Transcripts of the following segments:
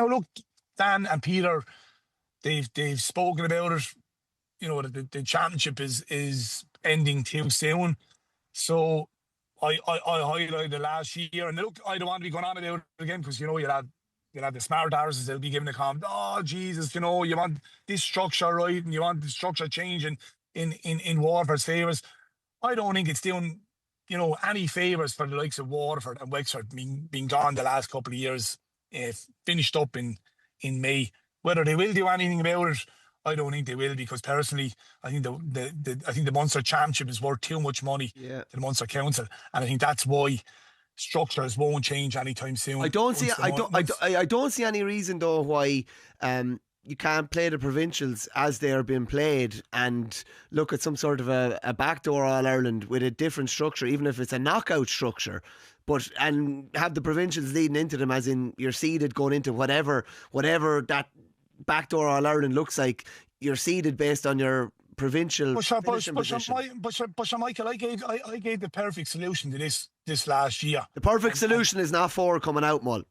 Now look, Dan and Peter, they've spoken about it. You know, the championship is ending too soon. So I highlighted it last year, and look, I don't want to be going on about it again because you'll have the smart arses, they'll be giving a comment. Oh Jesus, you want this structure right, and you want the structure changing in Waterford's favours. I don't think it's doing any favours for the likes of Waterford and Wexford being gone the last couple of years, finished up in May. Whether they will do anything about it, I don't think they will, because personally, I think the Munster Championship is worth too much money to the Munster Council, and I think that's why structures won't change anytime soon. I don't see any reason though why you can't play the provincials as they are being played and look at some sort of a backdoor All-Ireland with a different structure, even if it's a knockout structure, and have the provincials leading into them, as in you're seeded going into whatever that backdoor All-Ireland looks like. You're seeded based on your provincial position. But Michael, I gave the perfect solution to this last year. The perfect solution is not 4 coming out, Mull.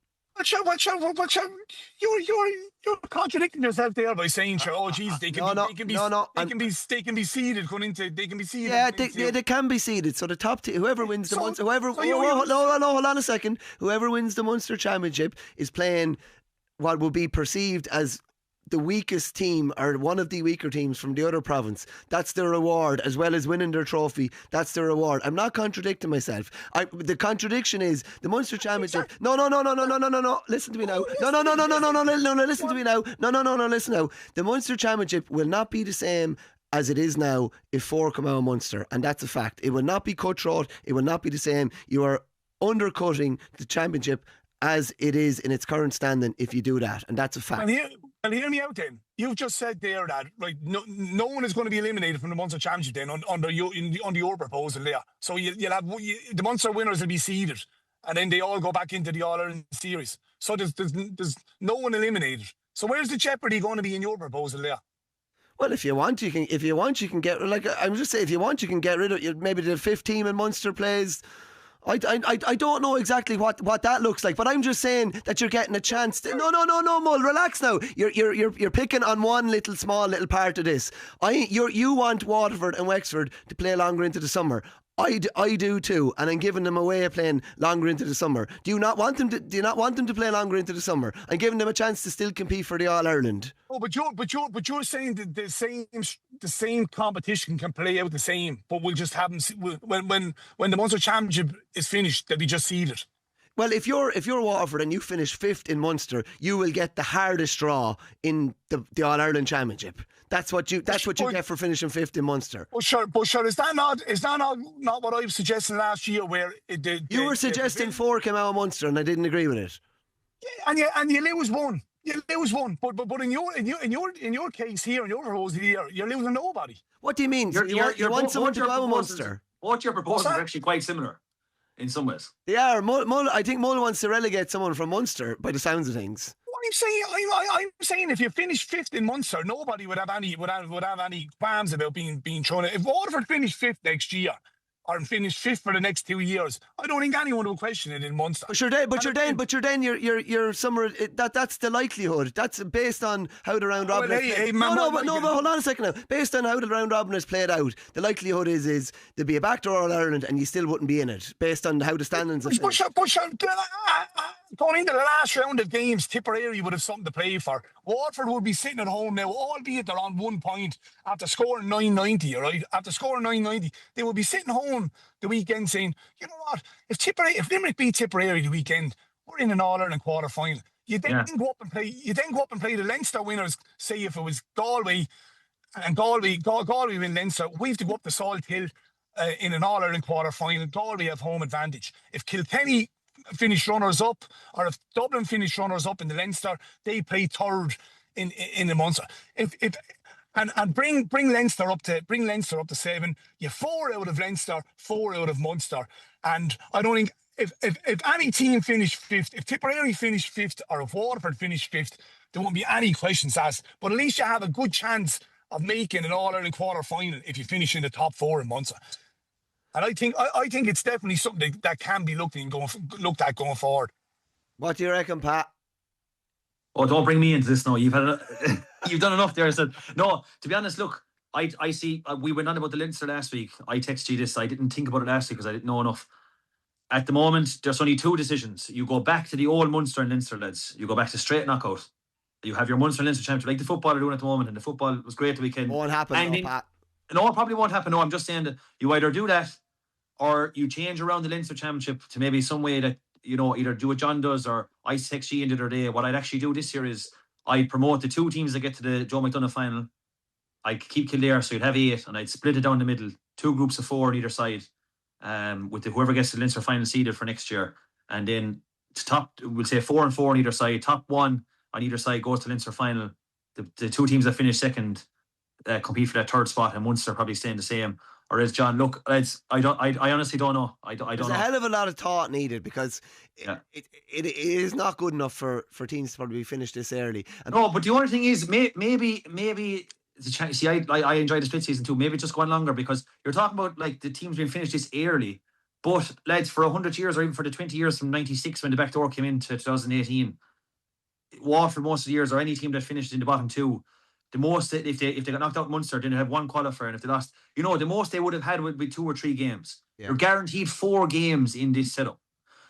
You're contradicting yourself there by saying, "Oh, geez, they can be seeded going into. They can be seeded." Yeah, they can be seeded. So the top team, whoever wins the Munster, hold on a second. Whoever wins the Munster Championship is playing what will be perceived as the weakest team, or one of the weaker teams from the other province. That's their reward, as well as winning their trophy. That's their reward. I'm not contradicting myself. The contradiction is the Munster Championship. No. Listen to me now. No. Listen to me now. No. Listen now. The Munster Championship will not be the same as it is now if 4 come out of Munster, and that's a fact. It will not be cutthroat. It will not be the same. You are undercutting the championship as it is in its current standing if you do that, and that's a fact. And hear me out then. You've just said there that no one is going to be eliminated from the Munster Championship then under your proposal there. So you'll have the Munster winners will be seeded, and then they all go back into the All-Ireland series. So there's no one eliminated. So where's the jeopardy going to be in your proposal there? Well, if you want, you can get, like I'm just saying, if you want, you can get rid of maybe the 5th team in Munster plays. I don't know exactly what that looks like, but I'm just saying that you're getting a chance to, no, Mull, relax now. You're picking on one small little part of this. You want Waterford and Wexford to play longer into the summer. I do too, and I'm giving them a way of playing longer into the summer. Do you not want them to play longer into the summer? I'm giving them a chance to still compete for the All-Ireland. Oh, but you're saying that the same competition can play out the same, but we'll just have them when the Munster Championship is finished, they'll be just seeded. Well, if you're Waterford and you finish 5th in Munster, you will get the hardest draw in the All-Ireland Championship. That's what you get for finishing 5th in Munster. But sure, is that not what I was suggesting last year? Where you were suggesting 4 came out of Munster, and I didn't agree with it. Yeah, and you lose one. But in your case here, in your proposal here, you're losing nobody. What do you mean? You want someone to go out of Munster? What your proposal is actually quite similar in some ways. They are. I think Mull wants to relegate someone from Munster by the sounds of things. I'm saying if you finish 5th in Munster, nobody would have any qualms about being thrown out. If Waterford finished 5th next year, or finish 5th for the next 2 years, I don't think anyone will question it in Munster. But you're then you're somewhere that's the likelihood. That's based on how the round robin is played. But hold on a second now. Based on how the round robin is played out, the likelihood is there'd be a backdoor All-Ireland and you still wouldn't be in it, based on how the standings are played. Going into the last round of games, Tipperary would have something to play for. Waterford would be sitting at home now, albeit they're on 1 point after scoring 990, right? After scoring 990, they would be sitting home the weekend saying, you know what, if Limerick beat Tipperary the weekend, we're in an All-Ireland quarter-final. You then go up and play the Leinster winners, say if it was Galway, and Galway win Leinster, we have to go up the Salt Hill in an All-Ireland quarter-final. Galway have home advantage. If Kilkenny finish runners-up, or if Dublin finish runners-up in the Leinster, they play third in the Munster. And bring Leinster up to 7. You 4 out of Leinster, 4 out of Munster, and I don't think if any team finished 5th, if Tipperary finished 5th, or if Waterford finished 5th, there won't be any questions asked. But at least you have a good chance of making an All-Ireland quarter-final if you finish in the top 4 in Munster. And I think it's definitely something that can be looked at going forward. What do you reckon, Pat? Oh, don't bring me into this now. You've done enough there. I said, no, to be honest, look, I see, we went on about the Leinster last week. I texted you this. I didn't think about it last week because I didn't know enough. At the moment, there's only two decisions. You go back to the old Munster and Leinster, lads. You go back to straight knockout. You have your Munster and Leinster championship, like the football are doing at the moment, and the football was great the weekend. Won't happen, Pat. No, it probably won't happen. No, I'm just saying that you either do that or you change around the Leinster championship to maybe some way that, either do what John does or I text you in the other day. What I'd actually do this year is I'd promote the two teams that get to the Joe McDonagh final. I'd keep Kildare, so you'd have 8, and I'd split it down the middle, 2 groups of 4 on either side, with whoever gets the Leinster final seeded for next year. And then we'll say 4 and 4 on either side. Top 1 on either side goes to Leinster final. The 2 teams that finish second compete for that 3rd spot, and Munster probably staying the same. Or as John, look, I honestly don't know. I don't There's know. a hell of a lot of thought needed because it is not good enough for teams to probably finish this early. No, but the only thing is, maybe see, I enjoy the split season too. Maybe just go on longer, because you're talking about like the teams being finished this early. But lads, for 100 years or even for the 20 years from 96 when the backdoor came into 2018, Waterford most of the years, or any team that finished in the bottom 2, the most, if they got knocked out Munster, then they have 1 qualifier, and if they lost, the most they would have had would be 2 or 3 games. Yeah. You're guaranteed 4 games in this setup.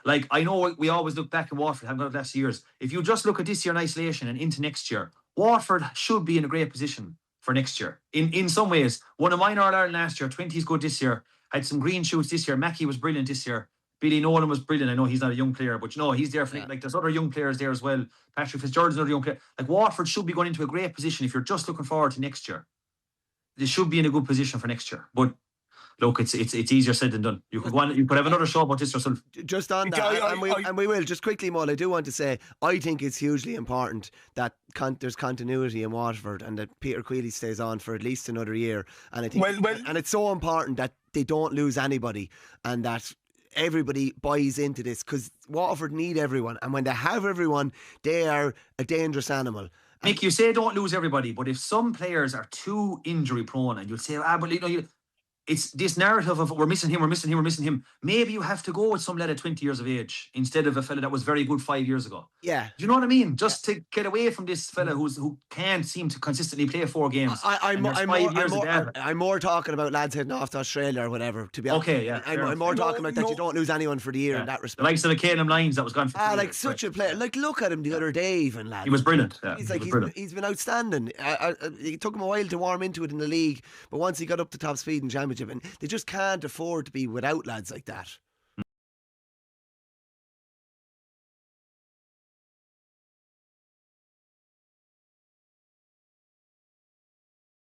Like, I know we always look back at Waterford, haven't got it last years. If you just look at this year in isolation and into next year, Waterford should be in a great position for next year. In some ways, won a minor All-Ireland last year, 20's good this year, had some green shoots this year. Mackie was brilliant this year. Billy Nolan was brilliant. I know he's not a young player, but he's there for like there's other young players there as well. Patrick Fitzgerald's another young player. Like, Waterford should be going into a great position if you're just looking forward to next year. They should be in a good position for next year. But look, it's easier said than done. You could have another show about this yourself. Just on that, and we will just quickly, Mull. I do want to say I think it's hugely important that there's continuity in Waterford and that Peter Queally stays on for at least another year. And I think, and it's so important that they don't lose anybody and that everybody buys into this, because Waterford need everyone, and when they have everyone, they are a dangerous animal. Mick, you say don't lose everybody, but if some players are too injury prone, and you'll say, but it's this narrative of we're missing him. Maybe you have to go with some lad at 20 years of age instead of a fella that was very good 5 years ago. Yeah. Do you know what I mean? Just to get away from this fella who can't seem to consistently play 4 games. I'm more talking about lads heading off to Australia or whatever, to be honest. Okay, yeah. I'm more talking about that you don't lose anyone for the year in that respect. The likes of the Caleb Lyons that was gone for 2 like years, such a player. Like, look at him the other day even, lad. He was brilliant. Yeah, he's been outstanding. It took him a while to warm into it in the league, but once he got up to top speed in championship, and they just can't afford to be without lads like that.